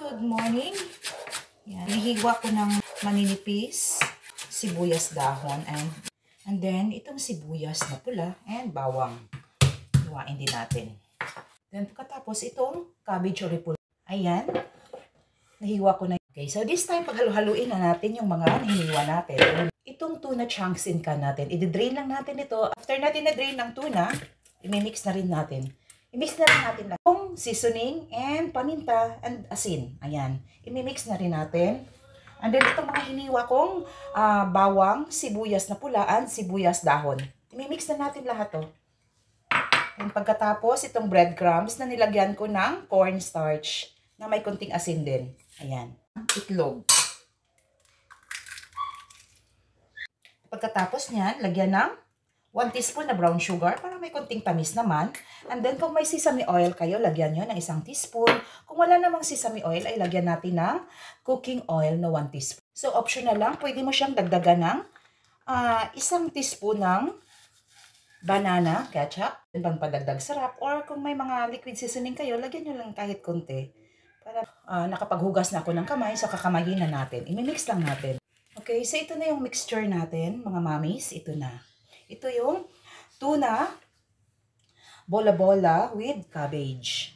Good morning. Yan. Hinihiwa ko ng maninipis, sibuyas dahon, and then itong sibuyas na pula and bawang. Hiwain din natin. Then pagkatapos itong cabbage or repolyo. Ayan. Nahiwa ko na. Okay, so this time paghalu-haluin na natin yung mga hiniwa natin. Itong tuna chunks in can natin. I-drain lang natin ito. After natin na-drain ng tuna, i-mix na rin natin. I-mix na rin natin lang yung seasoning and paminta and asin. Ayan. I-mix na rin natin. And then itong mga hiniwa kong bawang, sibuyas na pula, and sibuyas dahon. I-mix na natin lahat to. And pagkatapos, itong breadcrumbs na nilagyan ko ng cornstarch na may konting asin din. Ayan. Itlog. Pagkatapos niyan, lagyan ng 1 teaspoon na brown sugar para may konting tamis naman. And then kung may sesame oil kayo, lagyan nyo ng 1 teaspoon. Kung wala namang sesame oil, ay lagyan natin ng cooking oil na 1 teaspoon. So optional lang, pwede mo siyang dagdagan ng 1 teaspoon ng banana ketchup. Pang padagdag sarap. Or kung may mga liquid seasoning kayo, lagyan nyo lang kahit konti. Para nakapaghugas na ako ng kamay, so kakamayin na natin. I-mix lang natin. Okay, so ito na yung mixture natin, mga mommies. Ito na. Ito yung tuna, bola-bola with cabbage.